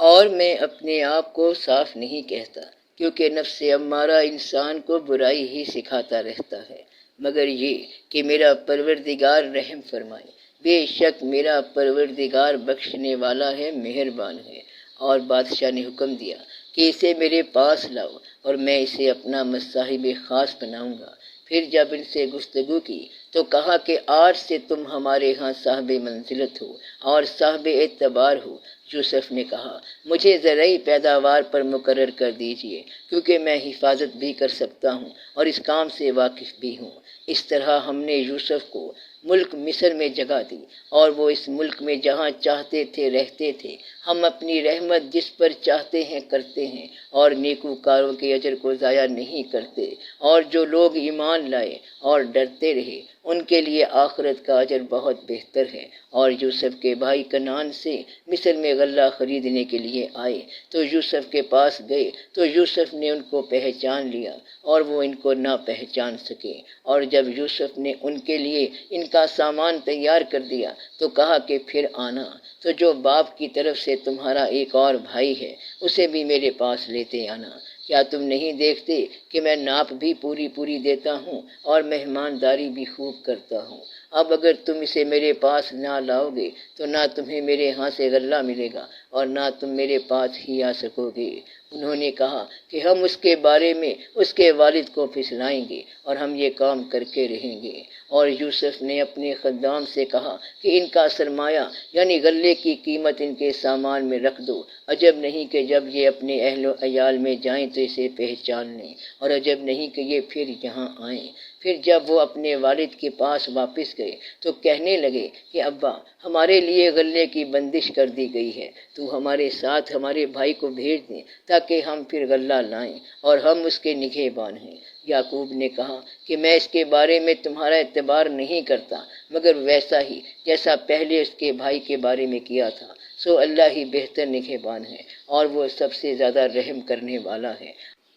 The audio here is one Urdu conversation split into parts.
اور میں اپنے آپ کو صاف نہیں کہتا، کیونکہ نفس امارہ انسان کو برائی ہی سکھاتا رہتا ہے، مگر یہ کہ میرا پروردگار رحم فرمائے۔ بے شک میرا پروردگار بخشنے والا ہے، مہربان ہے۔ اور بادشاہ نے حکم دیا کہ اسے میرے پاس لاؤ اور میں اسے اپنا مصاحب خاص بناؤں گا۔ پھر جب ان سے گفتگو کی تو کہا کہ آج سے تم ہمارے ہاں صاحب منزلت ہو اور صاحب اعتبار ہو۔ یوسف نے کہا مجھے زرعی پیداوار پر مقرر کر دیجئے، کیونکہ میں حفاظت بھی کر سکتا ہوں اور اس کام سے واقف بھی ہوں۔ اس طرح ہم نے یوسف کو ملک مصر میں جگہ دی، اور وہ اس ملک میں جہاں چاہتے تھے رہتے تھے۔ ہم اپنی رحمت جس پر چاہتے ہیں کرتے ہیں، اور نیکوکاروں کے اجر کو ضائع نہیں کرتے۔ اور جو لوگ ایمان لائے اور ڈرتے رہے ان کے لیے آخرت کا اجر بہت بہتر ہے۔ اور یوسف کے بھائی کنعان سے مصر میں غلہ خریدنے کے لیے آئے تو یوسف کے پاس گئے تو یوسف نے ان کو پہچان لیا اور وہ ان کو نہ پہچان سکے۔ اور جب یوسف نے ان کے لیے ان کا سامان تیار کر دیا تو کہا کہ پھر آنا، تو جو باپ کی طرف سے تمہارا ایک اور بھائی ہے اسے بھی میرے پاس لیتے آنا۔ کیا تم نہیں دیکھتے کہ میں ناپ بھی پوری دیتا ہوں اور مہمانداری بھی خوب کرتا ہوں؟ اب اگر تم اسے میرے پاس نہ لاؤ گے تو نہ تمہیں میرے ہاں سے غلہ ملے گا اور نہ تم میرے پاس ہی آ سکو گے۔ انہوں نے کہا کہ ہم اس کے بارے میں اس کے والد کو پھسلائیں گے اور ہم یہ کام کر کے رہیں گے۔ اور یوسف نے اپنے خدام سے کہا کہ ان کا سرمایہ یعنی غلے کی قیمت ان کے سامان میں رکھ دو۔ عجب نہیں کہ جب یہ اپنے اہل و عیال میں جائیں تو اسے پہچان لیں، اور عجب نہیں کہ یہ پھر یہاں آئیں۔ پھر جب وہ اپنے والد کے پاس واپس گئے تو کہنے لگے کہ ابا، ہمارے لیے غلے کی بندش کر دی گئی ہے، تو ہمارے ساتھ ہمارے بھائی کو بھیج دیں تاکہ ہم پھر غلہ لائیں اور ہم اس کے نگہبان ہیں۔ یعقوب نے کہا کہ میں اس کے بارے میں تمہارا اعتبار نہیں کرتا، مگر ویسا ہی جیسا پہلے اس کے بھائی کے بارے میں کیا تھا، سو اللہ ہی بہتر نگہبان ہے اور وہ سب سے زیادہ رحم کرنے والا ہے۔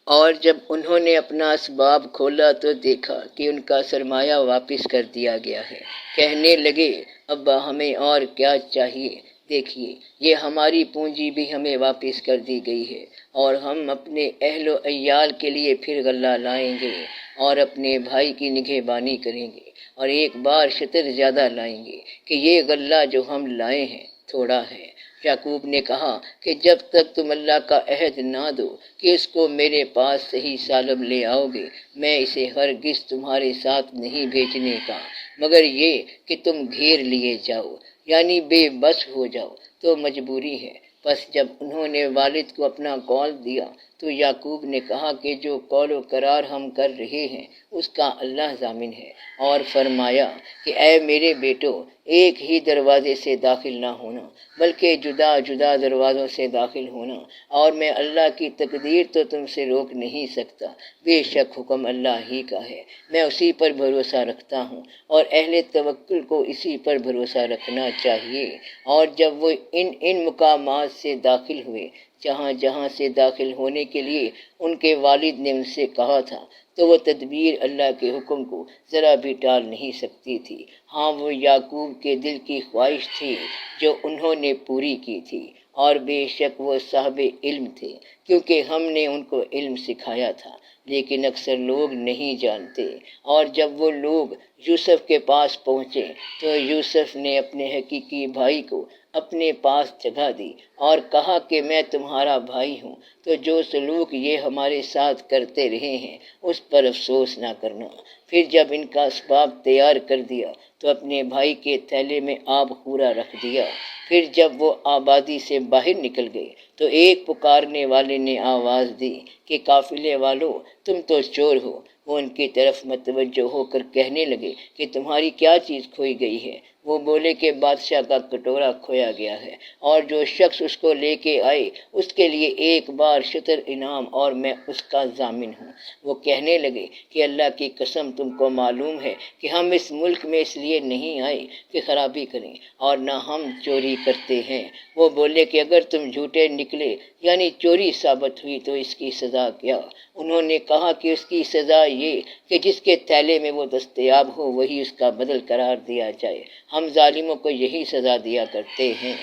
اور جب انہوں نے اپنا اسباب کھولا تو دیکھا کہ ان کا سرمایہ واپس کر دیا گیا ہے۔ کہنے لگے ابا، ہمیں اور کیا چاہیے؟ دیکھیے، یہ ہماری پونجی بھی ہمیں واپس کر دی گئی ہے، اور ہم اپنے اہل و عیال کے لیے پھر غلہ لائیں گے اور اپنے بھائی کی نگہبانی کریں گے، اور ایک بار شطر زیادہ لائیں گے کہ یہ غلہ جو ہم لائے ہیں تھوڑا ہے۔ یعقوب نے کہا کہ جب تک تم اللہ کا عہد نہ دو کہ اس کو میرے پاس صحیح سالم لے آؤ گے، میں اسے ہرگز تمہارے ساتھ نہیں بھیجنے کا، مگر یہ کہ تم گھیر لیے جاؤ یعنی بے بس ہو جاؤ تو مجبوری ہے۔ پس جب انہوں نے والد کو اپنا قول دیا تو یعقوب نے کہا کہ جو قول و قرار ہم کر رہے ہیں اس کا اللہ ضامن ہے، اور فرمایا کہ اے میرے بیٹو، ایک ہی دروازے سے داخل نہ ہونا بلکہ جدا جدا دروازوں سے داخل ہونا، اور میں اللہ کی تقدیر تو تم سے روک نہیں سکتا۔ بے شک حکم اللہ ہی کا ہے، میں اسی پر بھروسہ رکھتا ہوں، اور اہل توکل کو اسی پر بھروسہ رکھنا چاہیے۔ اور جب وہ ان مقامات سے داخل ہوئے جہاں جہاں سے داخل ہونے کے لیے ان کے والد نے ان سے کہا تھا، تو وہ تدبیر اللہ کے حکم کو ذرا بھی ٹال نہیں سکتی تھی۔ ہاں، وہ یعقوب کے دل کی خواہش تھی جو انہوں نے پوری کی تھی، اور بے شک وہ صاحب علم تھے، کیونکہ ہم نے ان کو علم سکھایا تھا، لیکن اکثر لوگ نہیں جانتے۔ اور جب وہ لوگ یوسف کے پاس پہنچے تو یوسف نے اپنے حقیقی بھائی کو اپنے پاس جگہ دی اور کہا کہ میں تمہارا بھائی ہوں، تو جو سلوک یہ ہمارے ساتھ کرتے رہے ہیں اس پر افسوس نہ کرنا۔ پھر جب ان کا اسباب تیار کر دیا تو اپنے بھائی کے تھیلے میں آب خورا رکھ دیا۔ پھر جب وہ آبادی سے باہر نکل گئے تو ایک پکارنے والے نے آواز دی کہ قافلے والو، تم تو چور ہو۔ وہ ان کی طرف متوجہ ہو کر کہنے لگے کہ تمہاری کیا چیز کھوئی گئی ہے؟ وہ بولے کہ بادشاہ کا کٹورا کھویا گیا ہے، اور جو شخص اس کو لے کے آئے اس کے لیے ایک بار شطر انعام، اور میں اس کا ضامن ہوں۔ وہ کہنے لگے کہ اللہ کی قسم، تم کو معلوم ہے کہ ہم اس ملک میں اس لیے نہیں آئے کہ خرابی کریں، اور نہ ہم چوری کرتے ہیں۔ وہ بولے کہ اگر تم جھوٹے نکلے یعنی چوری ثابت ہوئی تو اس کی سزا کیا؟ انہوں نے کہا کہ اس کی سزا یہ کہ جس کے تھیلے میں وہ دستیاب ہو وہی اس کا بدل قرار دیا جائے، ہم ظالموں کو یہی سزا دیا کرتے ہیں۔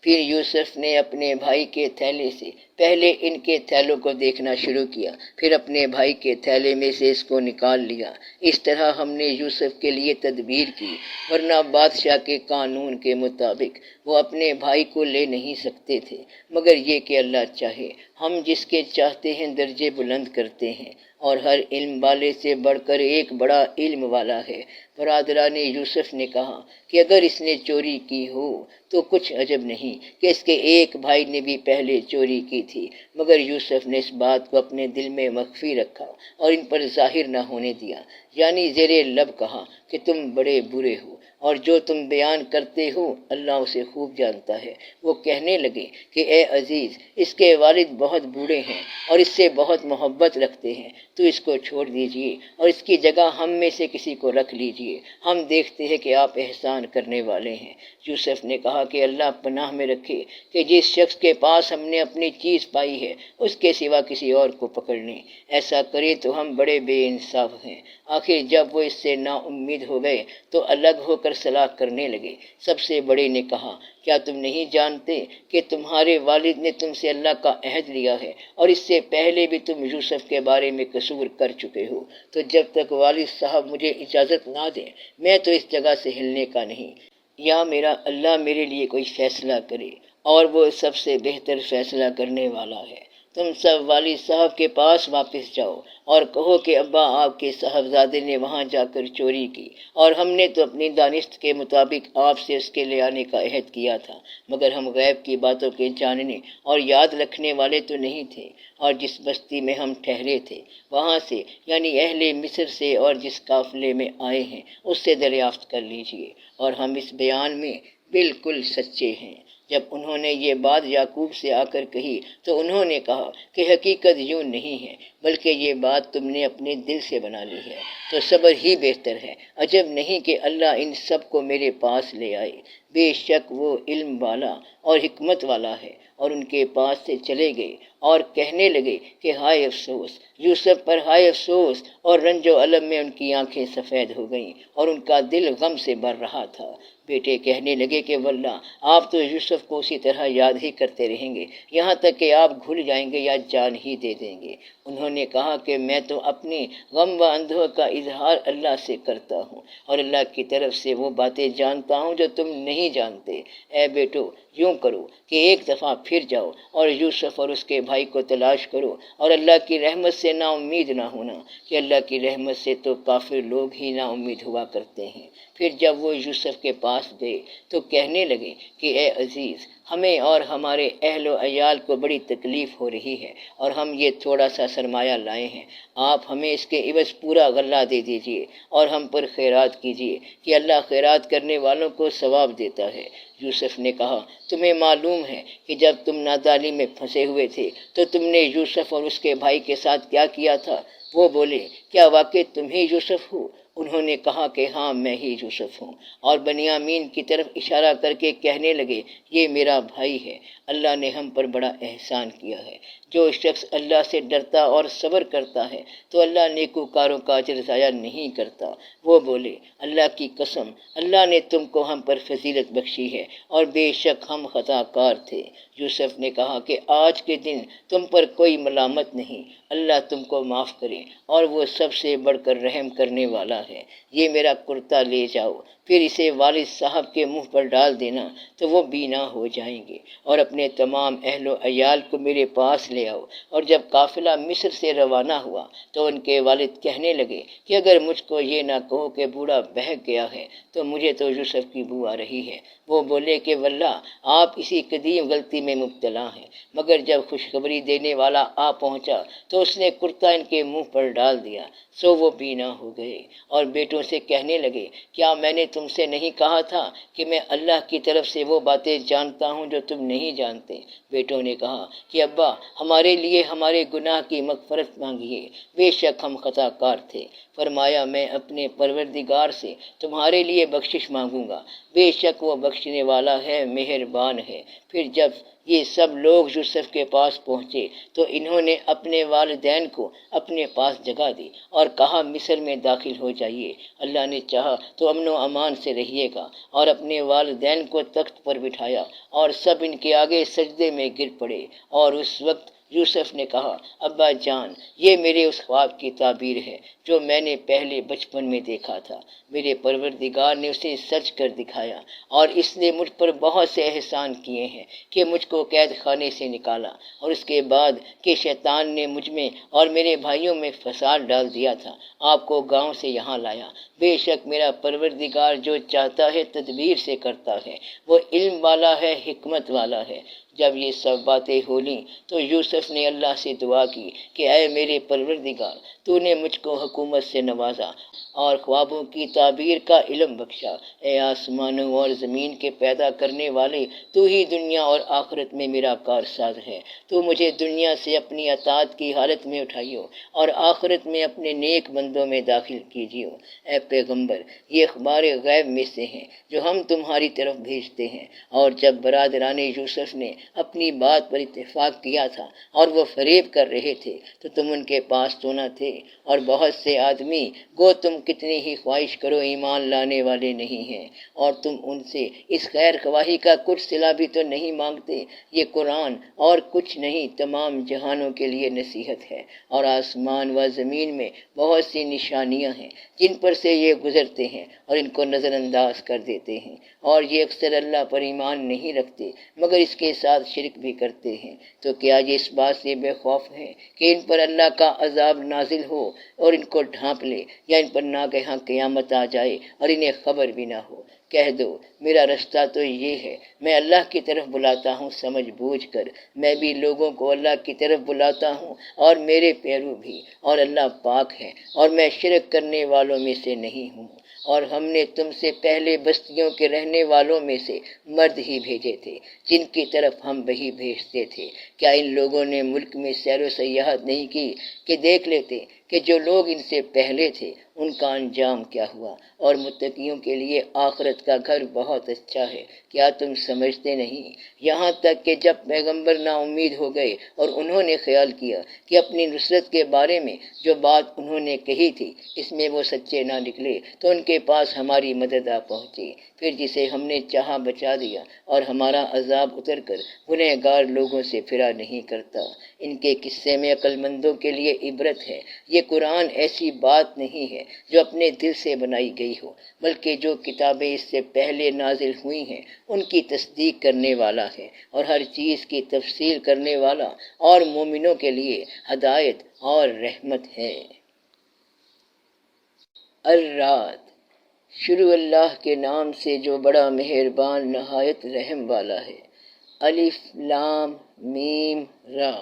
پھر یوسف نے اپنے بھائی کے تھیلے سے پہلے ان کے تھیلوں کو دیکھنا شروع کیا، پھر اپنے بھائی کے تھیلے میں سے اس کو نکال لیا۔ اس طرح ہم نے یوسف کے لیے تدبیر کی، ورنہ بادشاہ کے قانون کے مطابق وہ اپنے بھائی کو لے نہیں سکتے تھے، مگر یہ کہ اللہ چاہے ہم جس کے چاہتے ہیں درجے بلند کرتے ہیں، اور ہر علم والے سے بڑھ کر ایک بڑا علم والا ہے۔ برادران یوسف نے کہا کہ اگر اس نے چوری کی ہو تو کچھ عجب نہیں کہ اس کے ایک بھائی نے بھی پہلے چوری کی تھی، مگر یوسف نے اس بات کو اپنے دل میں مخفی رکھا اور ان پر ظاہر نہ ہونے دیا، یعنی زیر لب کہا کہ تم بڑے برے ہو، اور جو تم بیان کرتے ہو اللہ اسے خوب جانتا ہے۔ وہ کہنے لگے کہ اے عزیز، اس کے والد بہت بوڑھے ہیں اور اس سے بہت محبت رکھتے ہیں، تو اس کو چھوڑ دیجیے اور اس کی جگہ ہم میں سے کسی کو رکھ لیجیے، ہم دیکھتے ہیں کہ آپ احسان کرنے والے ہیں۔ یوسف نے کہا کہ اللہ پناہ میں رکھے کہ جس شخص کے پاس ہم نے اپنی چیز پائی ہے اس کے سوا کسی اور کو پکڑ لیں، ایسا کریں تو ہم بڑے بے انصاف ہیں۔ آخر جب وہ اس سے نا امید ہو گئے تو الگ ہو کر صلاح کرنے لگے۔ سب سے بڑے نے کہا، کیا تم نہیں جانتے کہ تمہارے والد نے تم سے اللہ کا عہد لیا ہے، اور اس سے پہلے بھی تم یوسف کے بارے میں قصور کر چکے ہو؟ تو جب تک والد صاحب مجھے اجازت نہ دیں میں تو اس جگہ سے ہلنے کا نہیں، یا میرا اللہ میرے لیے کوئی فیصلہ کرے، اور وہ سب سے بہتر فیصلہ کرنے والا ہے۔ تم سب والد صاحب کے پاس واپس جاؤ اور کہو کہ ابا آپ کے صاحبزادے نے وہاں جا کر چوری کی، اور ہم نے تو اپنی دانست کے مطابق آپ سے اس کے لے آنے کا عہد کیا تھا، مگر ہم غیب کی باتوں کے جاننے اور یاد رکھنے والے تو نہیں تھے، اور جس بستی میں ہم ٹھہرے تھے وہاں سے، یعنی اہل مصر سے، اور جس قافلے میں آئے ہیں اس سے دریافت کر لیجیے، اور ہم اس بیان میں بالکل سچے ہیں۔ جب انہوں نے یہ بات یعقوب سے آ کر کہی تو انہوں نے کہا کہ حقیقت یوں نہیں ہے، بلکہ یہ بات تم نے اپنے دل سے بنا لی ہے، تو صبر ہی بہتر ہے۔ عجب نہیں کہ اللہ ان سب کو میرے پاس لے آئے، بے شک وہ علم والا اور حکمت والا ہے۔ اور ان کے پاس سے چلے گئے اور کہنے لگے کہ ہائے افسوس، یوسف پر ہائے افسوس، اور رنج و الم میں ان کی آنکھیں سفید ہو گئیں اور ان کا دل غم سے بھر رہا تھا۔ بیٹے کہنے لگے کہ واللہ آپ تو یوسف کو اسی طرح یاد ہی کرتے رہیں گے، یہاں تک کہ آپ بھول جائیں گے یا جان ہی دے دیں گے۔ انہوں نے کہا کہ میں تو اپنی غم و اندوہ کا اظہار اللہ سے کرتا ہوں، اور اللہ کی طرف سے وہ باتیں جانتا ہوں جو تم نہیں جانتے۔ اے بیٹو، یوں کرو کہ ایک دفعہ پھر جاؤ اور یوسف اور اس کے بھائی کو تلاش کرو، اور اللہ کی رحمت سے نا امید نہ ہونا، کہ اللہ کی رحمت سے تو کافر لوگ ہی نا امید ہوا کرتے ہیں۔ پھر جب وہ یوسف کے پاس گئے تو کہنے لگے کہ اے عزیز، ہمیں اور ہمارے اہل و عیال کو بڑی تکلیف ہو رہی ہے، اور ہم یہ تھوڑا سا سرمایہ لائے ہیں، آپ ہمیں اس کے عوض پورا غلہ دے دیجیے اور ہم پر خیرات کیجیے کہ اللہ خیرات کرنے والوں کو ثواب دیتا ہے۔ یوسف نے کہا، تمہیں معلوم ہے کہ جب تم نادانی میں پھنسے ہوئے تھے تو تم نے یوسف اور اس کے بھائی کے ساتھ کیا کیا تھا؟ وہ بولے، کیا واقعی تم ہی یوسف ہو؟ انہوں نے کہا کہ ہاں میں ہی یوسف ہوں، اور بنیامین کی طرف اشارہ کر کے کہنے لگے، یہ میرا بھائی ہے، اللہ نے ہم پر بڑا احسان کیا ہے۔ جو شخص اللہ سے ڈرتا اور صبر کرتا ہے تو اللہ نیکوکاروں کا اجر ضائع نہیں کرتا۔ وہ بولے، اللہ کی قسم، اللہ نے تم کو ہم پر فضیلت بخشی ہے، اور بے شک ہم خطا کار تھے۔ یوسف نے کہا کہ آج کے دن تم پر کوئی ملامت نہیں، اللہ تم کو معاف کرے، اور وہ سب سے بڑھ کر رحم کرنے والا ہے۔ یہ میرا کرتا لے جاؤ، پھر اسے والد صاحب کے منہ پر ڈال دینا تو وہ بینا ہو جائیں گے، اور اپنے تمام اہل و عیال کو میرے پاس لے آؤ۔ اور جب قافلہ مصر سے روانہ ہوا تو ان کے والد کہنے لگے کہ اگر مجھ کو یہ نہ کہو کہ بوڑھا بہک گیا ہے تو مجھے تو یوسف کی بو آ رہی ہے۔ وہ بولے کہ واللہ آپ اسی قدیم غلطی میں مبتلا ہیں۔ مگر جب خوشخبری دینے والا آ پہنچا تو اس نے کرتا ان کے منہ پر ڈال دیا، سو وہ بینا ہو گئے، اور بیٹوں سے کہنے لگے، کیا میں نے تم سے نہیں کہا تھا کہ میں اللہ کی طرف سے وہ باتیں جانتا ہوں جو تم نہیں جانتے؟ بیٹوں نے کہا کہ ابا، ہمارے لیے ہمارے گناہ کی مغفرت مانگیے، بے شک ہم خطا کار تھے۔ فرمایا، میں اپنے پروردگار سے تمہارے لیے بخشش مانگوں گا، بے شک وہ بخشنے والا ہے، مہربان ہے۔ پھر جب یہ سب لوگ یوسف کے پاس پہنچے تو انہوں نے اپنے والدین کو اپنے پاس جگہ دی اور کہا مصر میں داخل ہو جائیے، اللہ نے چاہا تو امن و امان سے رہیے گا، اور اپنے والدین کو تخت پر بٹھایا اور سب ان کے آگے سجدے میں گر پڑے۔ اور اس وقت یوسف نے کہا، ابا جان، یہ میرے اس خواب کی تعبیر ہے جو میں نے پہلے بچپن میں دیکھا تھا۔ میرے پروردگار نے اسے سچ کر دکھایا، اور اس نے مجھ پر بہت سے احسان کیے ہیں کہ مجھ کو قید خانے سے نکالا، اور اس کے بعد کہ شیطان نے مجھ میں اور میرے بھائیوں میں فساد ڈال دیا تھا، آپ کو گاؤں سے یہاں لایا۔ بے شک میرا پروردگار جو چاہتا ہے تدبیر سے کرتا ہے، وہ علم والا ہے، حکمت والا ہے۔ جب یہ سب باتیں ہو لیں تو یوسف نے اللہ سے دعا کی کہ اے میرے پروردگار، تو نے مجھ کو حکومت سے نوازا اور خوابوں کی تعبیر کا علم بخشا۔ اے آسمانوں اور زمین کے پیدا کرنے والے، تو ہی دنیا اور آخرت میں میرا کارساز ہے۔ تو مجھے دنیا سے اپنی اطاعت کی حالت میں اٹھائیو اور آخرت میں اپنے نیک بندوں میں داخل کیجیو۔ اے پیغمبر، یہ اخبار غیب میں سے ہیں جو ہم تمہاری طرف بھیجتے ہیں۔ اور جب برادران یوسف نے اپنی بات پر اتفاق کیا تھا اور وہ فریب کر رہے تھے تو تم ان کے پاس تو نہ تھے، اور بہت سے آدمی گو تم کتنی ہی خواہش کرو ایمان لانے والے نہیں ہیں، اور تم ان سے اس خیر خواہی کا کچھ صلہ بھی تو نہیں مانگتے۔ یہ قرآن اور کچھ نہیں، تمام جہانوں کے لیے نصیحت ہے، اور آسمان و زمین میں بہت سی نشانیاں ہیں جن پر سے یہ گزرتے ہیں اور ان کو نظر انداز کر دیتے ہیں، اور یہ اکثر اللہ پر ایمان نہیں رکھتے مگر اس کے ساتھ شرک بھی کرتے ہیں۔ تو کیا یہ اس بات سے بے خوف ہیں کہ ان پر اللہ کا عذاب نازل ہو اور ان کو ڈھانپ لے، یا ان پر ناگہاں قیامت آ جائے اور انہیں خبر بھی نہ ہو؟ کہہ دو، میرا رستہ تو یہ ہے، میں اللہ کی طرف بلاتا ہوں سمجھ بوجھ کر، میں بھی لوگوں کو اللہ کی طرف بلاتا ہوں اور میرے پیرو بھی، اور اللہ پاک ہے اور میں شرک کرنے والوں میں سے نہیں ہوں۔ اور ہم نے تم سے پہلے بستیوں کے رہنے والوں میں سے مرد ہی بھیجے تھے جن کی طرف ہم وحی بھیجتے تھے۔ کیا ان لوگوں نے ملک میں سیر و سیاحت نہیں کی کہ دیکھ لیتے کہ جو لوگ ان سے پہلے تھے ان کا انجام کیا ہوا، اور متقیوں کے لیے آخرت کا گھر بہت اچھا ہے۔ کیا تم سمجھتے نہیں؟ یہاں تک کہ جب پیغمبر نا امید ہو گئے اور انہوں نے خیال کیا کہ اپنی نصرت کے بارے میں جو بات انہوں نے کہی تھی اس میں وہ سچے نہ نکلے، تو ان کے پاس ہماری مدد آ پہنچی، پھر جسے ہم نے چاہا بچا دیا، اور ہمارا عذاب اتر کر گنہگار لوگوں سے پھرا نہیں کرتا۔ ان کے قصے میں عقل مندوں کے لیے عبرت ہے۔ یہ قرآن ایسی بات نہیں ہے جو اپنے دل سے بنائی گئی ہو، بلکہ جو کتابیں اس سے پہلے نازل ہوئی ہیں ان کی تصدیق کرنے والا ہے، اور ہر چیز کی تفصیل کرنے والا، اور مومنوں کے لیے ہدایت اور رحمت ہے۔ الرعد۔ شروع اللہ کے نام سے جو بڑا مہربان نہایت رحم والا ہے۔ الف لام میم را۔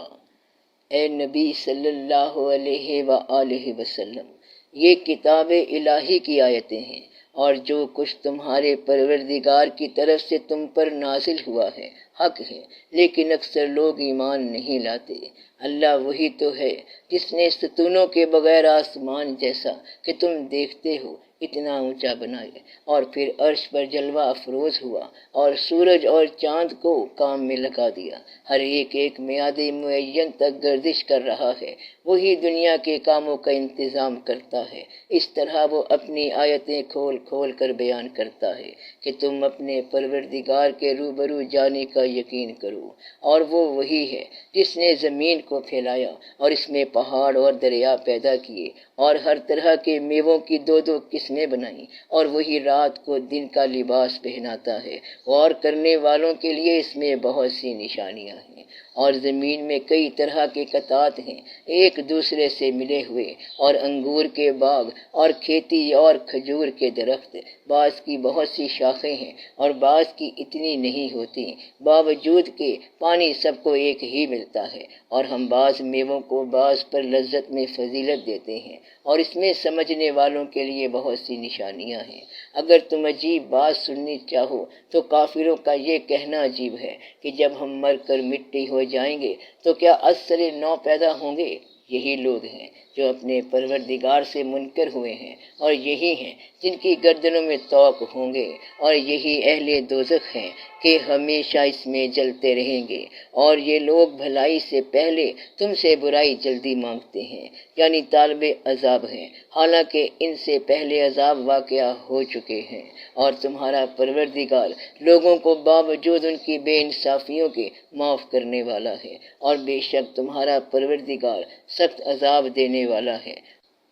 اے نبی صلی اللہ علیہ وآلہ وسلم، یہ کتاب الہی کی آیتیں ہیں، اور جو کچھ تمہارے پروردگار کی طرف سے تم پر نازل ہوا ہے حق ہے، لیکن اکثر لوگ ایمان نہیں لاتے۔ اللہ وہی تو ہے جس نے ستونوں کے بغیر آسمان جیسا کہ تم دیکھتے ہو اتنا اونچا بنایا، اور پھر عرش پر جلوہ افروز ہوا، اور سورج اور چاند کو کام میں لگا دیا، ہر ایک میعاد معین تک گردش کر رہا ہے۔ وہی دنیا کے کاموں کا انتظام کرتا ہے۔ اس طرح وہ اپنی آیتیں کھول کھول کر بیان کرتا ہے کہ تم اپنے پروردگار کے روبرو جانے کا یقین کرو۔ اور وہ وہی ہے جس نے زمین کو پھیلایا اور اس میں پہاڑ اور دریا پیدا کیے، اور ہر طرح کے میووں کی دو دو قسمیں بنائیں، اور وہی رات کو دن کا لباس پہناتا ہے۔ غور کرنے والوں کے لیے اس میں بہت سی نشانیاں ہیں۔ اور زمین میں کئی طرح کے قطعات ہیں ایک دوسرے سے ملے ہوئے، اور انگور کے باغ اور کھیتی اور کھجور کے درخت، بعض کی بہت سی شاخیں ہیں اور بعض کی اتنی نہیں ہوتی، باوجود کہ پانی سب کو ایک ہی ملتا ہے، اور ہم بعض میووں کو بعض پر لذت میں فضیلت دیتے ہیں، اور اس میں سمجھنے والوں کے لیے بہت سی نشانیاں ہیں۔ اگر تم عجیب بات سننی چاہو تو کافروں کا یہ کہنا عجیب ہے کہ جب ہم مر کر مٹی ہو جائیں گے تو کیا از سر نو پیدا ہوں گے؟ یہی لوگ ہیں جو اپنے پروردگار سے منکر ہوئے ہیں، اور یہی ہیں جن کی گردنوں میں طوق ہوں گے، اور یہی اہل دوزخ ہیں کہ ہمیشہ اس میں جلتے رہیں گے، اور یہ لوگ بھلائی سے پہلے تم سے برائی جلدی مانگتے ہیں، یعنی طالب عذاب ہیں، حالانکہ ان سے پہلے عذاب واقعہ ہو چکے ہیں، اور تمہارا پروردگار لوگوں کو باوجود ان کی بے انصافیوں کے معاف کرنے والا ہے، اور بے شک تمہارا پروردگار سخت عذاب دینے والا ہے۔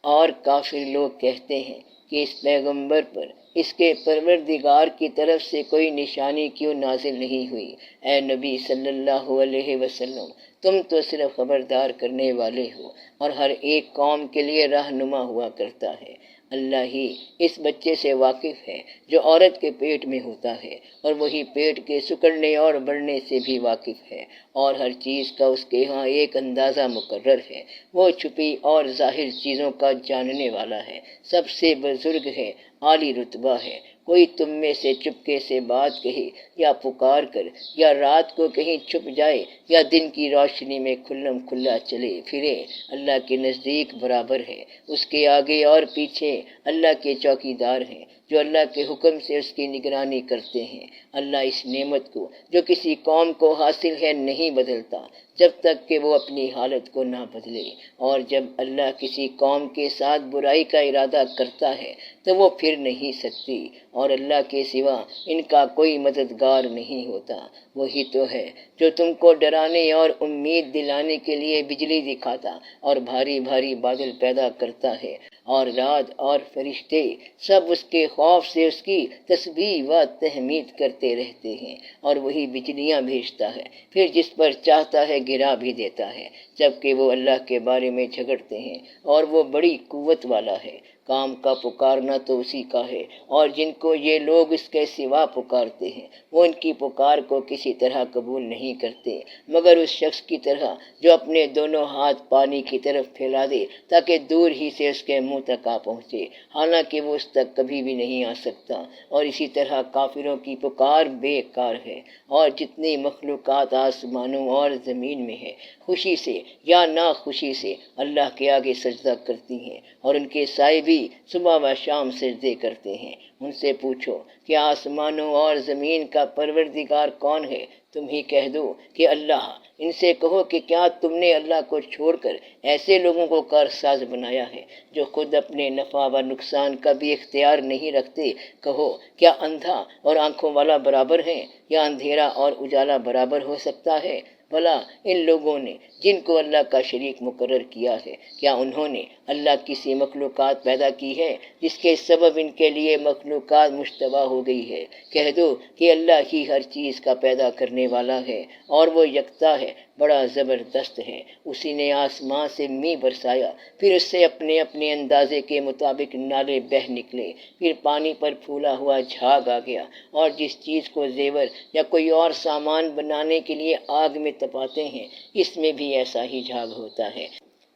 اور کافر لوگ کہتے ہیں کہ اس پیغمبر پر اس کے پروردگار کی طرف سے کوئی نشانی کیوں نازل نہیں ہوئی؟ اے نبی صلی اللہ علیہ وسلم، تم تو صرف خبردار کرنے والے ہو، اور ہر ایک قوم کے لیے رہنما ہوا کرتا ہے۔ اللہ ہی اس بچے سے واقف ہے جو عورت کے پیٹ میں ہوتا ہے، اور وہی پیٹ کے سکڑنے اور بڑھنے سے بھی واقف ہے، اور ہر چیز کا اس کے ہاں ایک اندازہ مقرر ہے۔ وہ چھپی اور ظاہر چیزوں کا جاننے والا ہے، سب سے بزرگ ہے، عالی رتبہ ہے۔ کوئی تم میں سے چپکے سے بات کہے یا پکار کر، یا رات کو کہیں چھپ جائے یا دن کی روشنی میں کھلم کھلا چلے پھرے، اللہ کے نزدیک برابر ہے۔ اس کے آگے اور پیچھے اللہ کے چوکیدار ہیں جو اللہ کے حکم سے اس کی نگرانی کرتے ہیں۔ اللہ اس نعمت کو جو کسی قوم کو حاصل ہے نہیں بدلتا جب تک کہ وہ اپنی حالت کو نہ بدلے، اور جب اللہ کسی قوم کے ساتھ برائی کا ارادہ کرتا ہے تو وہ پھر نہیں سکتی، اور اللہ کے سوا ان کا کوئی مددگار نہیں ہوتا۔ وہی تو ہے جو تم کو ڈرانے اور امید دلانے کے لیے بجلی دکھاتا اور بھاری بھاری بادل پیدا کرتا ہے، اور رات اور فرشتے سب اس کے خوف سے اس کی تسبیح و تحمید کرتے رہتے ہیں، اور وہی بجلیاں بھیجتا ہے، پھر جس پر چاہتا ہے گرا بھی دیتا ہے، جبکہ وہ اللہ کے بارے میں جھگڑتے ہیں، اور وہ بڑی قوت والا ہے۔ کام کا پکارنا تو اسی کا ہے، اور جن کو یہ لوگ اس کے سوا پکارتے ہیں وہ ان کی پکار کو کسی طرح قبول نہیں کرتے، مگر اس شخص کی طرح جو اپنے دونوں ہاتھ پانی کی طرف پھیلا دے تاکہ دور ہی سے اس کے منہ تک آ پہنچے، حالانکہ وہ اس تک کبھی بھی نہیں آ سکتا۔ اور اسی طرح کافروں کی پکار بیکار ہے۔ اور جتنی مخلوقات آسمانوں اور زمین میں ہے، خوشی سے یا ناخوشی سے اللہ کے آگے سجدہ کرتی ہیں، اور ان کے سائے بھی صبح و شام سجدے کرتے ہیں۔ ان سے پوچھو کہ آسمانوں اور زمین کا پروردگار کون ہے؟ تم ہی کہہ دو کہ اللہ۔ ان سے کہو کہ کیا تم نے اللہ کو چھوڑ کر ایسے لوگوں کو کارساز بنایا ہے جو خود اپنے نفع و نقصان کا بھی اختیار نہیں رکھتے؟ کہو کیا اندھا اور آنکھوں والا برابر ہیں، یا اندھیرا اور اجالا برابر ہو سکتا ہے؟ بھلا ان لوگوں نے جن کو اللہ کا شریک مقرر کیا ہے، کیا انہوں نے اللہ کی سی مخلوقات پیدا کی ہے جس کے سبب ان کے لیے مخلوقات مشتبہ ہو گئی ہے؟ کہہ دو کہ اللہ ہی ہر چیز کا پیدا کرنے والا ہے، اور وہ یکتا ہے، بڑا زبردست ہے۔ اسی نے آسمان سے می برسایا، پھر اس سے اپنے اپنے اندازے کے مطابق نالے بہہ نکلے، پھر پانی پر پھولا ہوا جھاگ آ گیا، اور جس چیز کو زیور یا کوئی اور سامان بنانے کے لیے آگ میں تپاتے ہیں اس میں بھی ایسا ہی جھاگ ہوتا ہے۔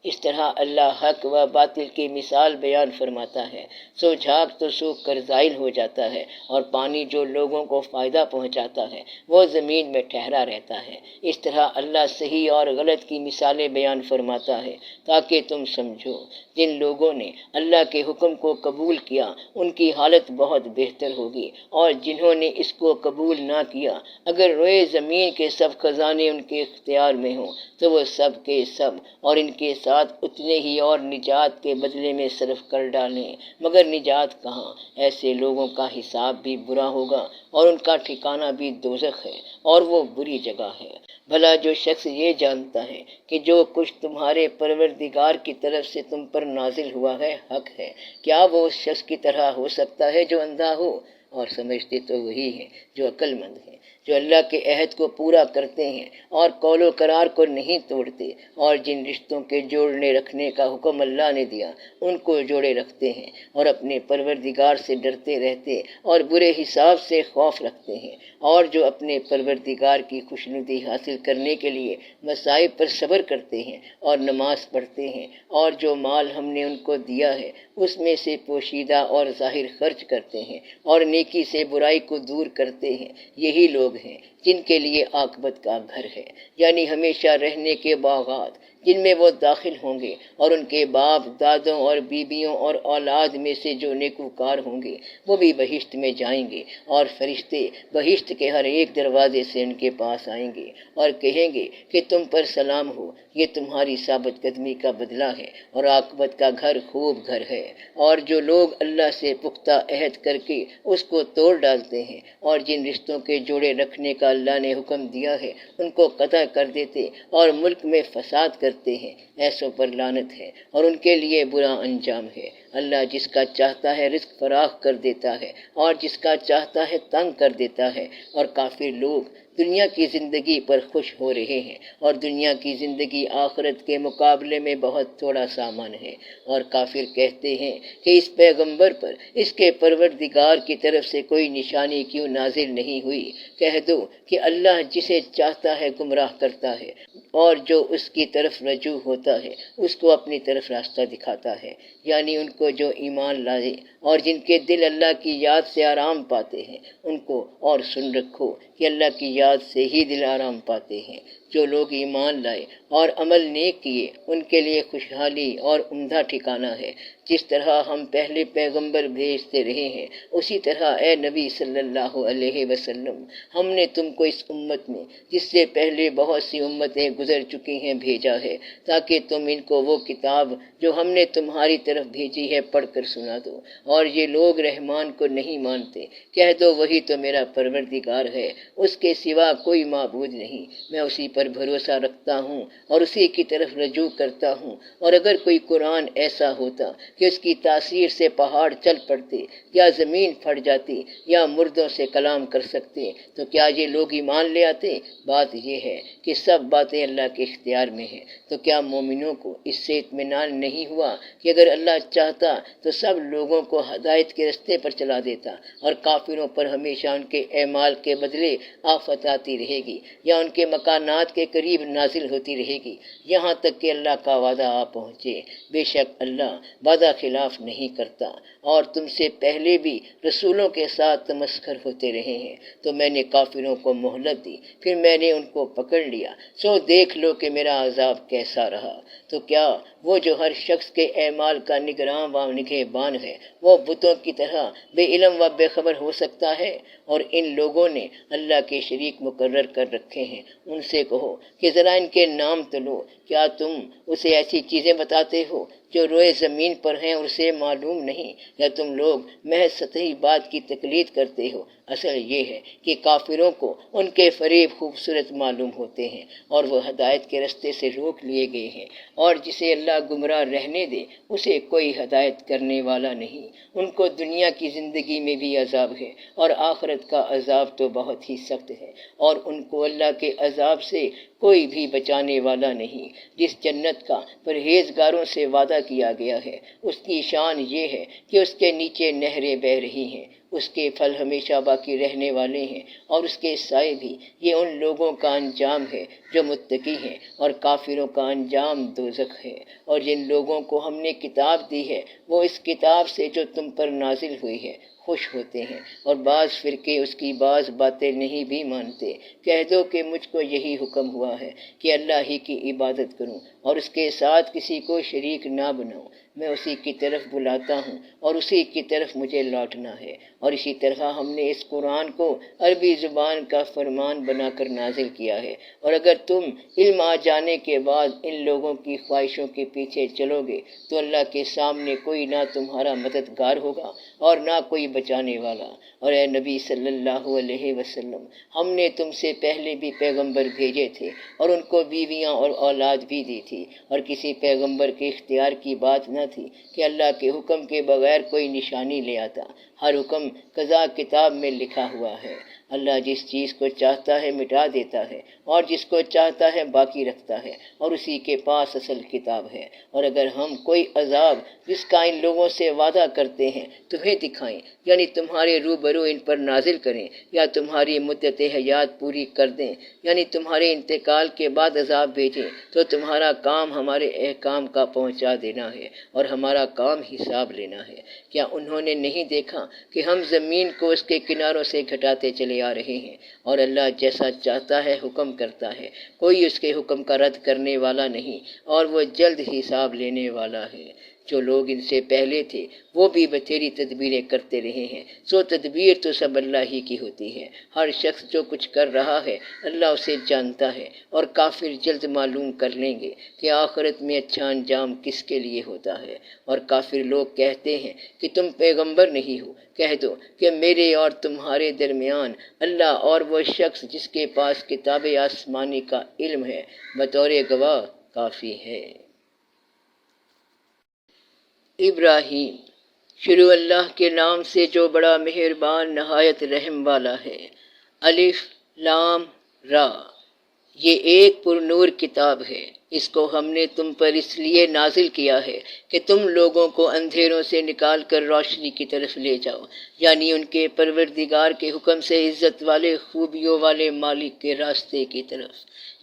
اس طرح اللہ حق و باطل کی مثال بیان فرماتا ہے۔ سو جھاگ تو سوکھ کر زائل ہو جاتا ہے، اور پانی جو لوگوں کو فائدہ پہنچاتا ہے وہ زمین میں ٹھہرا رہتا ہے۔ اس طرح اللہ صحیح اور غلط کی مثالیں بیان فرماتا ہے تاکہ تم سمجھو۔ جن لوگوں نے اللہ کے حکم کو قبول کیا ان کی حالت بہت بہتر ہوگی، اور جنہوں نے اس کو قبول نہ کیا، اگر روئے زمین کے سب خزانے ان کے اختیار میں ہوں تو وہ سب کے سب اور ان کے ساتھ اتنے ہی اور نجات کے بدلے میں صرف کر ڈالیں، مگر نجات کہاں؟ ایسے لوگوں کا حساب بھی برا ہوگا، اور ان کا ٹھکانہ بھی دوزخ ہے، اور وہ بری جگہ ہے۔ بھلا جو شخص یہ جانتا ہے کہ جو کچھ تمہارے پروردگار کی طرف سے تم پر نازل ہوا ہے حق ہے، کیا وہ اس شخص کی طرح ہو سکتا ہے جو اندھا ہو؟ اور سمجھتے تو وہی ہیں جو عقل مند ہیں، جو اللہ کے عہد کو پورا کرتے ہیں اور قول و قرار کو نہیں توڑتے، اور جن رشتوں کے جوڑنے رکھنے کا حکم اللہ نے دیا ان کو جوڑے رکھتے ہیں، اور اپنے پروردگار سے ڈرتے رہتے اور برے حساب سے خوف رکھتے ہیں، اور جو اپنے پروردگار کی خوشنودی حاصل کرنے کے لیے مصائب پر صبر کرتے ہیں اور نماز پڑھتے ہیں، اور جو مال ہم نے ان کو دیا ہے اس میں سے پوشیدہ اور ظاہر خرچ کرتے ہیں، اور نیکی سے برائی کو دور کرتے ہیں، یہی لوگ ہیں جن کے لیے عاقبت کا گھر ہے، یعنی ہمیشہ رہنے کے باغات جن میں وہ داخل ہوں گے، اور ان کے باپ دادوں اور بیویوں اور اولاد میں سے جو نیکوکار ہوں گے وہ بھی بہشت میں جائیں گے، اور فرشتے بہشت کے ہر ایک دروازے سے ان کے پاس آئیں گے اور کہیں گے کہ تم پر سلام ہو، یہ تمہاری ثابت قدمی کا بدلہ ہے اور عاقبت کا گھر خوب گھر ہے۔ اور جو لوگ اللہ سے پختہ عہد کر کے اس کو توڑ ڈالتے ہیں اور جن رشتوں کے جوڑے رکھنے کا اللہ نے حکم دیا ہے ان کو قطع کر دیتے اور ملک میں فساد کرتے ہیں، ایسوں پر لعنت ہے اور ان کے لیے برا انجام ہے۔ اللہ جس کا چاہتا ہے رزق فراخ کر دیتا ہے اور جس کا چاہتا ہے تنگ کر دیتا ہے، اور کافر لوگ دنیا کی زندگی پر خوش ہو رہے ہیں اور دنیا کی زندگی آخرت کے مقابلے میں بہت تھوڑا سامان ہے، اور کافر کہتے ہیں کہ اس پیغمبر پر اس کے پروردگار کی طرف سے کوئی نشانی کیوں نازل نہیں ہوئی۔ کہہ دو کہ اللہ جسے چاہتا ہے گمراہ کرتا ہے اور جو اس کی طرف رجوع ہوتا ہے اس کو اپنی طرف راستہ دکھاتا ہے، یعنی ان کو جو ایمان لائے اور جن کے دل اللہ کی یاد سے آرام پاتے ہیں ان کو، اور سن رکھو کہ اللہ کی یاد سے ہی دل آرام پاتے ہیں۔ جو لوگ ایمان لائے اور عمل نیک کیے ان کے لیے خوشحالی اور عمدہ ٹھکانہ ہے۔ جس طرح ہم پہلے پیغمبر بھیجتے رہے ہیں اسی طرح اے نبی صلی اللہ علیہ وسلم ہم نے تم کو اس امت میں جس سے پہلے بہت سی امتیں گزر چکی ہیں بھیجا ہے، تاکہ تم ان کو وہ کتاب جو ہم نے تمہاری طرف بھیجی ہے پڑھ کر سنا دو۔ اور یہ لوگ رحمان کو نہیں مانتے، کہہ دو وہی تو میرا پروردگار ہے، اس کے سوا کوئی معبود نہیں، میں اسی پر بھروسہ رکھتا ہوں اور اسی کی طرف رجوع کرتا ہوں۔ اور اگر کوئی قرآن ایسا ہوتا کہ اس کی تاثیر سے پہاڑ چل پڑتے یا زمین پھٹ جاتی یا مردوں سے کلام کر سکتے تو کیا یہ لوگ ایمان لے آتے؟ بات یہ ہے کہ سب باتیں اللہ کے اختیار میں ہیں۔ تو کیا مومنوں کو اس سے اطمینان نہیں ہوا کہ اگر اللہ چاہتا تو سب لوگوں کو ہدایت کے رستے پر چلا دیتا، اور کافروں پر ہمیشہ ان کے اعمال کے بدلے آفت آتی رہے گی یا ان کے مکانات کے قریب نازل ہوتی رہے گی یہاں تک کہ اللہ کا وعدہ آ پہنچے۔ بے شک اللہ وعدہ خلاف نہیں کرتا، اور تم سے پہلے بھی رسولوں کے ساتھ تمسخر ہوتے رہے ہیں، تو میں نے کافروں کو مہلت دی، پھر میں نے ان کو پکڑ لیا، سو دیکھ لو کہ میرا عذاب کیسا رہا۔ تو کیا وہ جو ہر شخص کے اعمال کا نگراں و نگہبان ہے وہ بتوں کی طرح بے علم و بے خبر ہو سکتا ہے؟ اور ان لوگوں نے اللہ کے شریک مقرر کر رکھے ہیں، ان سے کہو کہ ذرا ان کے نام تو لو، کیا تم اسے ایسی چیزیں بتاتے ہو جو روئے زمین پر ہیں اور اسے معلوم نہیں، یا تم لوگ محض سطحی بات کی تقلید کرتے ہو؟ اصل یہ ہے کہ کافروں کو ان کے فریب خوبصورت معلوم ہوتے ہیں اور وہ ہدایت کے رستے سے روک لیے گئے ہیں، اور جسے اللہ گمراہ رہنے دے اسے کوئی ہدایت کرنے والا نہیں۔ ان کو دنیا کی زندگی میں بھی عذاب ہے اور آخرت کا عذاب تو بہت ہی سخت ہے، اور ان کو اللہ کے عذاب سے کوئی بھی بچانے والا نہیں۔ جس جنت کا پرہیزگاروں سے وعدہ کیا گیا ہے اس کی شان یہ ہے کہ اس کے نیچے نہریں بہہ رہی ہیں، اس کے پھل ہمیشہ باقی رہنے والے ہیں اور اس کے سائے بھی۔ یہ ان لوگوں کا انجام ہے جو متقی ہیں، اور کافروں کا انجام دوزخ ہے۔ اور جن لوگوں کو ہم نے کتاب دی ہے وہ اس کتاب سے جو تم پر نازل ہوئی ہے خوش ہوتے ہیں، اور بعض فرقے اس کی بعض باتیں نہیں بھی مانتے۔ کہہ دو کہ مجھ کو یہی حکم ہوا ہے کہ اللہ ہی کی عبادت کروں اور اس کے ساتھ کسی کو شریک نہ بناؤں، میں اسی کی طرف بلاتا ہوں اور اسی کی طرف مجھے لوٹنا ہے۔ اور اسی طرح ہم نے اس قرآن کو عربی زبان کا فرمان بنا کر نازل کیا ہے، اور اگر تم علم آ جانے کے بعد ان لوگوں کی خواہشوں کے پیچھے چلو گے تو اللہ کے سامنے کوئی نہ تمہارا مددگار ہوگا اور نہ کوئی بچانے والا۔ اور اے نبی صلی اللہ علیہ وسلم ہم نے تم سے پہلے بھی پیغمبر بھیجے تھے اور ان کو بیویاں اور اولاد بھی دی تھی، اور کسی پیغمبر کے اختیار کی بات نہ تھی کہ اللہ کے حکم کے بغیر کوئی نشانی لے آتا، ہر حکم قضا کتاب میں لکھا ہوا ہے۔ اللہ جس چیز کو چاہتا ہے مٹا دیتا ہے اور جس کو چاہتا ہے باقی رکھتا ہے، اور اسی کے پاس اصل کتاب ہے۔ اور اگر ہم کوئی عذاب جس کا ان لوگوں سے وعدہ کرتے ہیں تمہیں دکھائیں، یعنی تمہارے روبرو ان پر نازل کریں، یا تمہاری مدت حیات پوری کر دیں، یعنی تمہارے انتقال کے بعد عذاب بھیجیں، تو تمہارا کام ہمارے احکام کا پہنچا دینا ہے اور ہمارا کام حساب لینا ہے۔ کیا انہوں نے نہیں دیکھا کہ ہم زمین کو اس کے کناروں سے گھٹاتے چلے آ رہے ہیں، اور اللہ جیسا چاہتا ہے حکم کرتا ہے، کوئی اس کے حکم کا رد کرنے والا نہیں، اور وہ جلد حساب لینے والا ہے۔ جو لوگ ان سے پہلے تھے وہ بھی بتھیری تدبیریں کرتے رہے ہیں، سو تدبیر تو سب اللہ ہی کی ہوتی ہے۔ ہر شخص جو کچھ کر رہا ہے اللہ اسے جانتا ہے، اور کافر جلد معلوم کر لیں گے کہ آخرت میں اچھا انجام کس کے لیے ہوتا ہے۔ اور کافر لوگ کہتے ہیں کہ تم پیغمبر نہیں ہو، کہہ دو کہ میرے اور تمہارے درمیان اللہ اور وہ شخص جس کے پاس کتاب آسمانی کا علم ہے بطور گواہ کافی ہے۔ ابراہیم۔ شروع اللہ کے نام سے جو بڑا مہربان نہایت رحم والا ہے۔ الف لام را۔ یہ ایک پر نور کتاب ہے، اس کو ہم نے تم پر اس لیے نازل کیا ہے کہ تم لوگوں کو اندھیروں سے نکال کر روشنی کی طرف لے جاؤ، یعنی ان کے پروردگار کے حکم سے عزت والے خوبیوں والے مالک کے راستے کی طرف،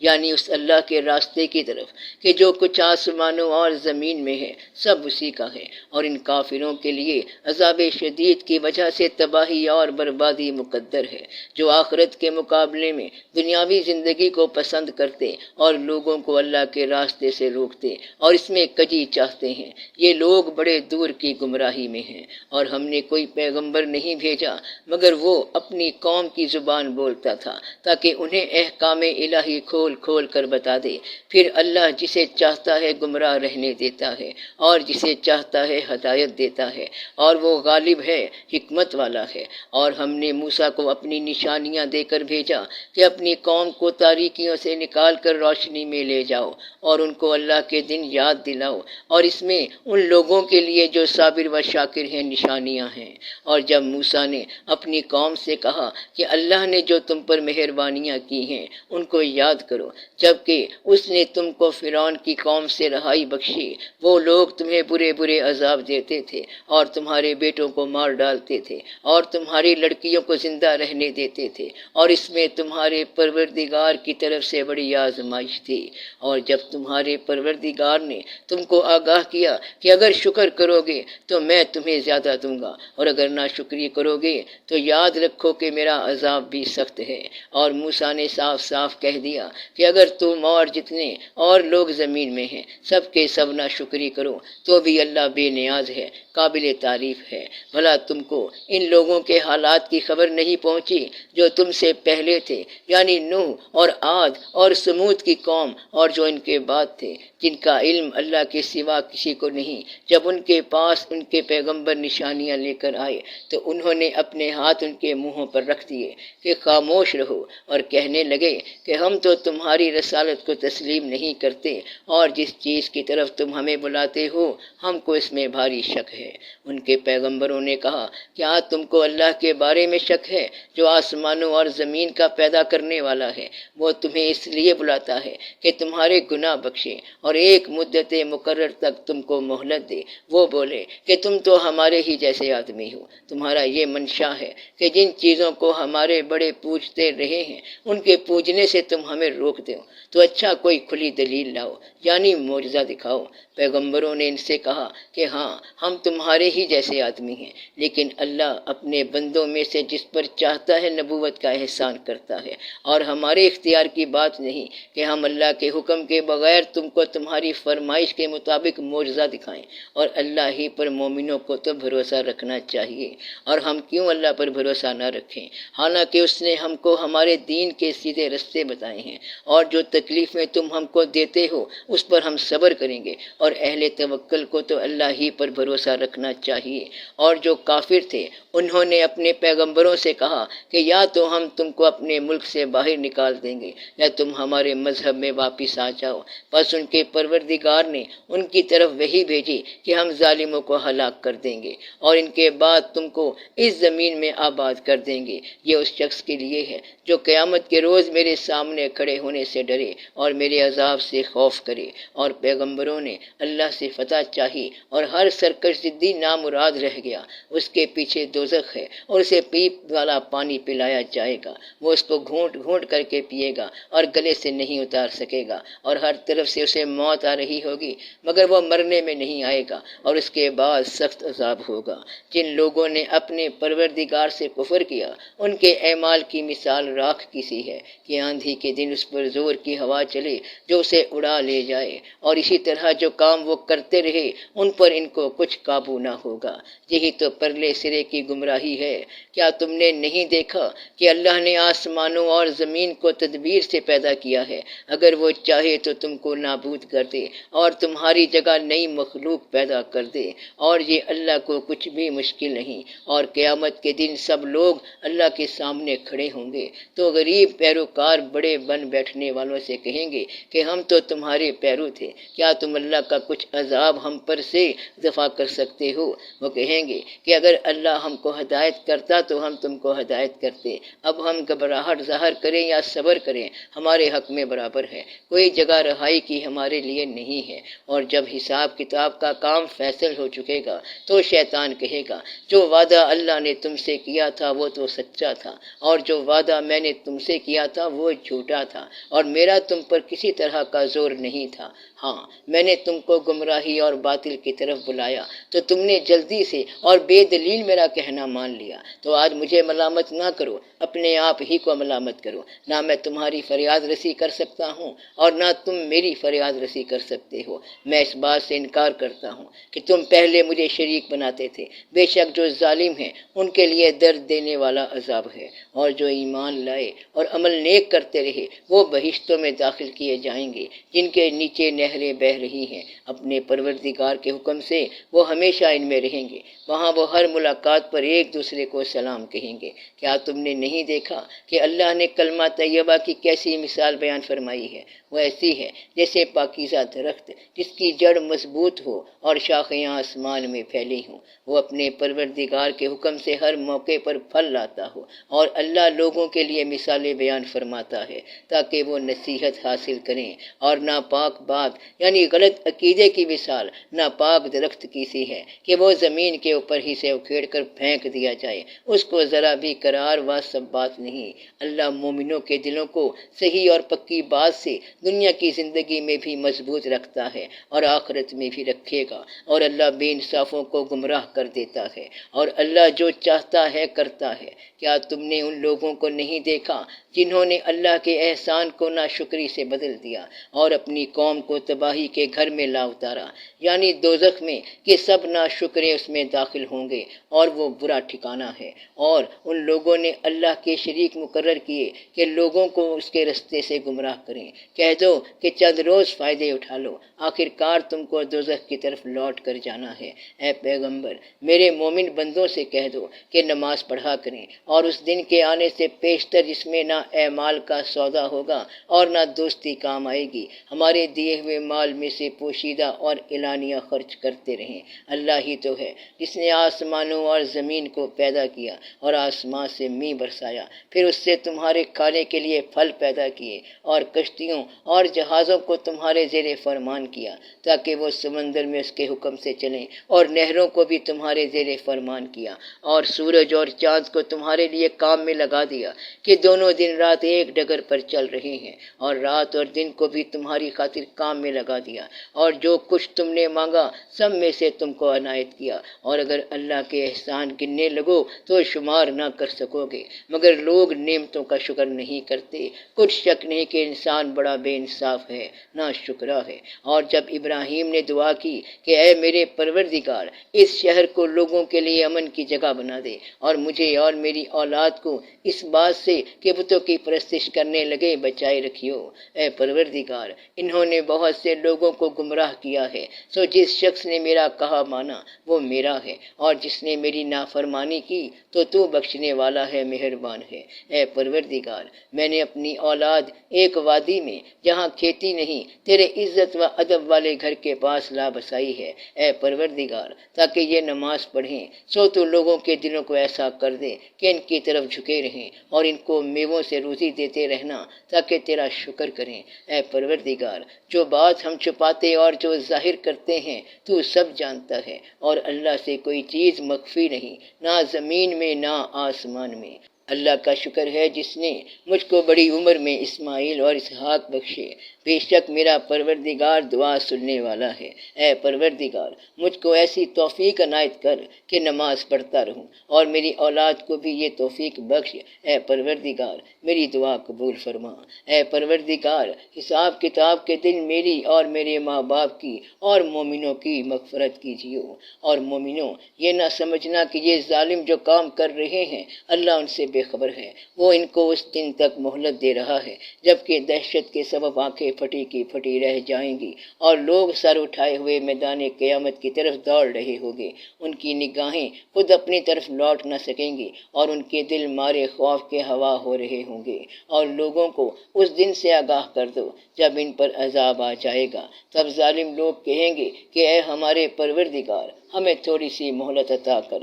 یعنی اس اللہ کے راستے کی طرف کہ جو کچھ آسمانوں اور زمین میں ہے سب اسی کا ہے، اور ان کافروں کے لیے عذاب شدید کی وجہ سے تباہی اور بربادی مقدر ہے، جو آخرت کے مقابلے میں دنیاوی زندگی کو پسند کرتے اور لوگوں کو اللہ کے راستے سے روکتے اور اس میں کجی چاہتے ہیں۔ یہ لوگ بڑے دور کی گمراہی میں ہیں، اور ہم نے کوئی پیغمبر نہیں بھیجا مگر وہ اپنی قوم کی زبان بولتا تھا تاکہ انہیں احکام الہی کھول کھول کر بتا دے۔ پھر اللہ جسے چاہتا ہے گمراہ رہنے دیتا ہے اور جسے چاہتا ہے ہدایت دیتا ہے، اور وہ غالب ہے، حکمت والا ہے۔ اور ہم نے موسیٰ کو اپنی نشانیاں دے کر بھیجا کہ اپنی قوم کو تاریکیوں سے نکال کر روشنی میں لے جاؤ اور ان کو اللہ کے دن یاد دلاؤ، اور اس میں ان لوگوں کے لیے جو صابر و شاکر ہیں نشانیاں ہیں۔ اور جب موسیٰ نے اپنی قوم سے کہا کہ اللہ نے جو تم پر مہربانیاں کی ہیں ان کو یاد کرو، جبکہ اس نے تم کو فرعون کی قوم سے رہائی بخشی، وہ لوگ تمہیں برے برے عذاب دیتے تھے اور تمہارے بیٹوں کو مار ڈالتے تھے اور تمہاری لڑکیوں کو زندہ رہنے دیتے تھے، اور اس میں تمہارے پروردگار کی طرف سے بڑی آزمائش تھی۔ اور جب تمہارے پروردگار نے تم کو آگاہ کیا کہ اگر شکر کرو گے تو میں تمہیں زیادہ دوں گا، اور اگر ناشکری کرو گے تو یاد رکھو کہ میرا عذاب بھی سخت ہے۔ اور موسیٰ نے صاف صاف کہہ دیا کہ اگر تم اور جتنے اور لوگ زمین میں ہیں سب کے سب ناشکری کرو تو بھی اللہ بے نیاز ہے، قابل تعریف ہے۔ بھلا تم کو ان لوگوں کے حالات کی خبر نہیں پہنچی جو تم سے پہلے تھے، یعنی نوح اور عاد اور سمود کی قوم، اور جو ان کے بعد تھے، جن کا علم اللہ کے سوا کسی کو نہیں۔ جب ان کے پاس ان کے پیغمبر نشانیاں لے کر آئے تو انہوں نے اپنے ہاتھ ان کے منہوں پر رکھ دیے کہ خاموش رہو، اور کہنے لگے کہ ہم تو تمہاری رسالت کو تسلیم نہیں کرتے، اور جس چیز کی طرف تم ہمیں بلاتے ہو ہم کو اس میں بھاری شک ہے۔ ان کے پیغمبروں نے کہا کیا تم کو اللہ کے بارے میں شک ہے جو آسمانوں اور زمین کا پیدا کرنے والا ہے؟ وہ تمہیں اس لیے بلاتا ہے کہ تمہارے گناہ بخشے اور ایک مدت مقرر تک تم کو مہلت دے۔ وہ بولے کہ تم تو ہمارے ہی جیسے آدمی ہو، تمہارا یہ منشا ہے کہ جن چیزوں کو ہمارے بڑے پوجتے رہے ہیں ان کے پوجنے سے تم ہمیں روک دو، تو اچھا کوئی کھلی دلیل لاؤ، یعنی معجزہ دکھاؤ۔ پیغمبروں نے ان سے کہا کہ ہاں ہم تمہارے ہی جیسے آدمی ہیں، لیکن اللہ اپنے بندوں میں سے جس پر چاہتا ہے نبوت کا احسان کرتا ہے، اور ہمارے اختیار کی بات نہیں کہ ہم اللہ کے حکم کے بغیر تم کو تمہاری فرمائش کے مطابق معجزہ دکھائیں، اور اللہ ہی پر مومنوں کو تو بھروسہ رکھنا چاہیے، اور ہم کیوں اللہ پر بھروسہ نہ رکھیں، حالانکہ اس نے ہم کو ہمارے دین کے سیدھے رستے بتائے ہیں، اور جو تکلیفیں تم ہم کو دیتے ہو اس پر ہم صبر کریں گے، اور اہل توکل کو تو اللہ ہی پر بھروسہ رکھنا چاہیے۔ اور جو کافر تھے انہوں نے اپنے پیغمبروں سے کہا کہ یا تو ہم تم کو اپنے ملک سے باہر نکال دیں گے یا تم ہمارے مذہب میں واپس آ جاؤ۔ بس ان کے پروردگار نے ان کی طرف وحی بھیجی کہ ہم ظالموں کو ہلاک کر دیں گے اور ان کے بعد تم کو اس زمین میں آباد کر دیں گے۔ یہ اس شخص کے لیے ہے جو قیامت کے روز میرے سامنے کھڑے ہونے سے ڈرے اور میرے عذاب سے خوف کرے۔ اور پیغمبروں نے اللہ سے فتح چاہی اور ہر سرکش ضدی نامراد رہ گیا۔ اس کے پیچھے دوزخ ہے اور اسے پیپ والا پانی پلایا جائے گا، وہ اس کو گھونٹ گھونٹ کر کے پیے گا اور گلے سے نہیں اتار سکے گا، اور ہر طرف سے اسے موت آ رہی ہوگی مگر وہ مرنے میں نہیں آئے گا، اور اس کے بعد سخت عذاب ہوگا۔ جن لوگوں نے اپنے پروردگار سے کفر کیا ان کے اعمال کی مثال راکھ کی سی ہے کہ آندھی کے دن اس پر زور کی ہوا چلے جو اسے اڑا لے جائے، اور اسی طرح جو کام وہ کرتے رہے ان پر ان کو کچھ قابو نہ ہوگا۔ یہی تو پرلے سرے کی گمراہی ہے۔ کیا تم نے نہیں دیکھا کہ اللہ نے آسمانوں اور زمین کو تدبیر سے پیدا کیا ہے؟ اگر وہ چاہے تو تم کو نابود کر دے اور تمہاری جگہ نئی مخلوق پیدا کر دے، اور یہ اللہ کو کچھ بھی مشکل نہیں۔ اور قیامت کے دن سب لوگ اللہ کے سامنے کھڑے ہوں گے تو غریب پیروکار بڑے بن بیٹھنے والوں سے کہیں گے کہ ہم تو تمہارے پیرو تھے، کیا تم اللہ کا کچھ عذاب ہم پر سے دفع کر سکتے ہو؟ وہ کہیں گے کہ اگر اللہ ہم کو ہدایت کرتا تو ہم تم کو ہدایت کرتے، اب ہم گھبراہٹ ظاہر کریں یا صبر کریں ہمارے حق میں برابر ہے، کوئی جگہ رہائی کی ہمارے لیے نہیں ہے۔ اور جب حساب کتاب کا کام فیصل ہو چکے گا تو شیطان کہے گا جو وعدہ اللہ نے تم سے کیا تھا وہ تو سچا تھا، اور جو وعدہ میں نے تم سے کیا تھا وہ جھوٹا تھا، اور میرا تم پر کسی طرح کا زور نہیں تھا۔ ہاں، میں نے تم کو گمراہی اور باطل کی طرف بلایا تو تم نے جلدی سے اور بے دلیل میرا کہنا مان لیا، تو آج مجھے ملامت نہ کرو، اپنے آپ ہی کو ملامت کرو۔ نہ میں تمہاری فریاد رسی کر سکتا ہوں اور نہ تم میری فریاد رسی کر سکتے ہو۔ میں اس بات سے انکار کرتا ہوں کہ تم پہلے مجھے شریک بناتے تھے، بے شک جو ظالم ہیں ان کے لیے درد دینے والا عذاب ہے۔ اور جو ایمان لائے اور عمل نیک کرتے رہے وہ بہشتوں میں داخل کیے جائیں گے جن کے نیچے نہریں بہہ رہی ہیں اپنے پروردگار کے حکم سے، وہ ہمیشہ ان میں رہیں گے، وہاں وہ ہر ملاقات پر ایک دوسرے کو سلام کہیں گے۔ کیا تم نے نہیں دیکھا کہ اللہ نے کلمہ طیبہ کی کیسی مثال بیان فرمائی ہے؟ وہ ایسی ہے جیسے پاکیزہ درخت جس کی جڑ مضبوط ہو اور شاخیں آسمان میں پھیلی ہوں، وہ اپنے پروردگار کے حکم سے ہر موقع پر پھل لاتا ہو، اور اللہ لوگوں کے لیے مثالیں بیان فرماتا ہے تاکہ وہ نصیحت حاصل کریں۔ اور ناپاک بات یعنی غلط عقیدے کی مثال ناپاک درخت کی سی ہے کہ وہ زمین کے اوپر ہی سے اکھیڑ کر پھینک دیا جائے، اس کو ذرا بھی قرار و ثبات نہیں۔ اللہ مومنوں کے دلوں کو صحیح اور پکی بات سے دنیا کی زندگی میں بھی مضبوط رکھتا ہے اور آخرت میں بھی رکھے گا، اور اللہ بے انصافوں کو گمراہ کر دیتا ہے، اور اللہ جو چاہتا ہے کرتا ہے۔ کیا تم نے ان لوگوں کو نہیں دیکھا جنہوں نے اللہ کے احسان کو ناشکری سے بدل دیا اور اپنی قوم کو تباہی کے گھر میں لا اتارا، یعنی دوزخ میں، کہ سب ناشکرے اس میں داخل ہوں گے اور وہ برا ٹھکانہ ہے۔ اور ان لوگوں نے اللہ کے شریک مقرر کیے کہ لوگوں کو اس کے رستے سے گمراہ کریں۔ کہہ دو کہ چند روز فائدے اٹھا لو، آخر کار تم کو دوزخ کی طرف لوٹ کر جانا ہے۔ اے پیغمبر، میرے مومن بندوں سے کہہ دو کہ نماز پڑھا کریں، اور اس دن کے آنے سے پیشتر جس میں نہ اعمال کا سودا ہوگا اور نہ دوستی کام آئے گی، ہمارے دیے ہوئے مال میں سے پوشیدہ اور اعلانیہ خرچ کرتے رہیں۔ اللہ ہی تو ہے جس نے آسمانوں اور زمین کو پیدا کیا اور آسمان سے می برسایا، پھر اس سے تمہارے کھانے کے لیے پھل پیدا کیے، اور کشتیوں اور جہازوں کو تمہارے زیر فرمان کیا تاکہ وہ سمندر میں اس کے حکم سے چلیں، اور نہروں کو بھی تمہارے زیر فرمان کیا، اور سورج اور چاند کو تمہارے لیے کام میں لگا دیا کہ دونوں دن رات ایک ڈگر پر چل رہے ہیں، اور رات اور دن کو بھی تمہاری خاطر کام میں لگا دیا، اور جو کچھ تم نے مانگا سب میں سے تم کو عنایت کیا، اور اگر اللہ کے احسان گننے لگو تو شمار نہ کر سکو گے، مگر لوگ نعمتوں کا شکر نہیں کرتے۔ کچھ شک نہیں کہ انسان بڑا بے انصاف ہے، نا شکرا ہے۔ اور جب ابراہیم نے دعا کی کہ اے میرے پروردگار، اس شہر کو لوگوں کے لیے امن کی جگہ بنا دے، اور مجھے اور میری اولاد کو اس بات سے کہ بتوں کی پرستش کرنے لگے بچائے رکھیو۔ اے پروردگار، انہوں نے بہت سے لوگوں کو گمراہ کیا ہے، سو جس شخص نے میرا کہا مانا وہ میرا ہے، اور جس نے میری نافرمانی کی تو بخشنے والا ہے، مہربان ہے۔ اے پروردگار، میں نے اپنی اولاد ایک وادی میں جہاں کھیتی نہیں تیرے عزت و ادب والے گھر کے پاس لا بسائی ہے، اے پروردگار، تاکہ یہ نماز پڑھیں، سو تو لوگوں کے دلوں کو ایسا کر دے کہ ان کی طرف جھکے رہیں، اور ان کو میووں سے روزی دیتے رہنا تاکہ تیرا شکر کریں۔ اے پروردگار، جو بات ہم چھپاتے اور جو ظاہر کرتے ہیں تو سب جانتا ہے، اور اللہ سے کوئی چیز مخفی نہیں، نہ زمین میں نہ آسمان میں۔ اللہ کا شکر ہے جس نے مجھ کو بڑی عمر میں اسماعیل اور اسحاق بخشے۔ بے شک میرا پروردگار دعا سننے والا ہے۔ اے پروردگار، مجھ کو ایسی توفیق عنایت کر کہ نماز پڑھتا رہوں، اور میری اولاد کو بھی یہ توفیق بخش۔ اے پروردگار، میری دعا قبول فرما۔ اے پروردگار، حساب کتاب کے دن میری اور میرے ماں باپ کی اور مومنوں کی مغفرت کیجیے۔ اور مومنوں، یہ نہ سمجھنا کہ یہ ظالم جو کام کر رہے ہیں اللہ ان سے بے خبر ہے، وہ ان کو اس دن تک مہلت دے رہا ہے جبکہ دہشت کے سبب آنکھیں پھٹی کی پھٹی رہ جائیں گی، اور لوگ سر اٹھائے ہوئے میدان قیامت کی طرف دوڑ رہے ہوں گے۔ ان کی نگاہیں خود اپنی طرف لوٹ نہ سکیں گی، اور ان کے دل مارے خوف کے ہوا ہو رہے ہوں گے۔ اور لوگوں کو اس دن سے آگاہ کر دو جب ان پر عذاب آ جائے گا، تب ظالم لوگ کہیں گے کہ اے ہمارے پروردگار، ہمیں تھوڑی سی مہلت عطا کر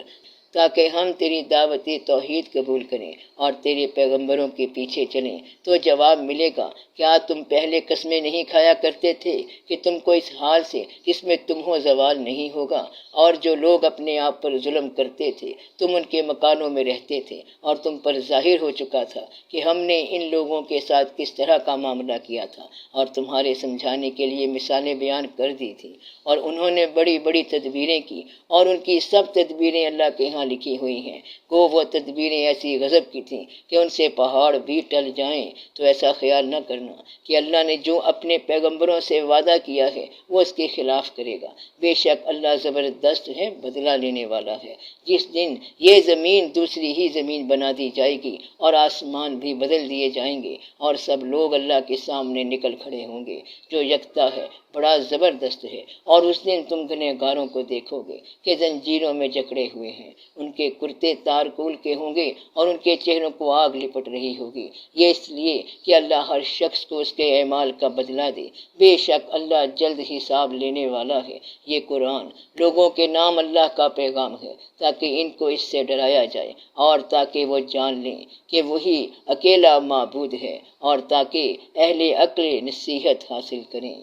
تاکہ ہم تیری دعوت توحید قبول کریں اور تیرے پیغمبروں کے پیچھے چلیں۔ تو جواب ملے گا، کیا تم پہلے قسمیں نہیں کھایا کرتے تھے کہ تم کو اس حال سے جس میں تم ہو زوال نہیں ہوگا؟ اور جو لوگ اپنے آپ پر ظلم کرتے تھے تم ان کے مکانوں میں رہتے تھے، اور تم پر ظاہر ہو چکا تھا کہ ہم نے ان لوگوں کے ساتھ کس طرح کا معاملہ کیا تھا، اور تمہارے سمجھانے کے لیے مثالیں بیان کر دی تھی۔ اور انہوں نے بڑی بڑی تدبیریں کی، اور ان کی سب تدبیریں اللہ کے ہاں لکھی ہوئی ہیں۔ گو وہ تدبیریں ایسی غضب کی تھیں کہ ان سے پہاڑ بھی ٹل جائیں۔ تو ایسا خیال نہ کرنا کہ اللہ نے جو اپنے پیغمبروں سے وعدہ کیا ہے وہ اس کے خلاف کرے گا۔ بے شک اللہ زبردست ہے، بدلہ لینے والا ہے۔ جس دن یہ زمین دوسری ہی زمین بنا دی جائے گی اور آسمان بھی بدل دیے جائیں گے، اور سب لوگ اللہ کے سامنے نکل کھڑے ہوں گے، جو یکتا ہے، بڑا زبردست ہے۔ اور اس دن تم گنہگاروں کو دیکھو گے کہ زنجیروں میں جکڑے ہوئے ہیں، ان کے کرتے تارکول کے ہوں گے، اور ان کے چہروں کو آگ لپٹ رہی ہوگی۔ یہ اس لیے کہ اللہ ہر شخص کو اس کے اعمال کا بدلہ دے۔ بے شک اللہ جلد حساب لینے والا ہے۔ یہ قرآن لوگوں کے نام اللہ کا پیغام ہے تاکہ ان کو اس سے ڈرایا جائے، اور تاکہ وہ جان لیں کہ وہی اکیلا معبود ہے، اور تاکہ اہل عقل نصیحت حاصل کریں۔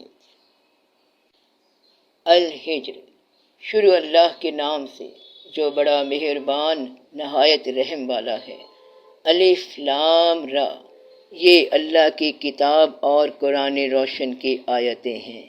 الحجر، شروع اللہ کے نام سے جو بڑا مہربان نہایت رحم والا ہے۔ الف لام را، یہ اللہ کی کتاب اور قرآن روشن کی آیتیں ہیں۔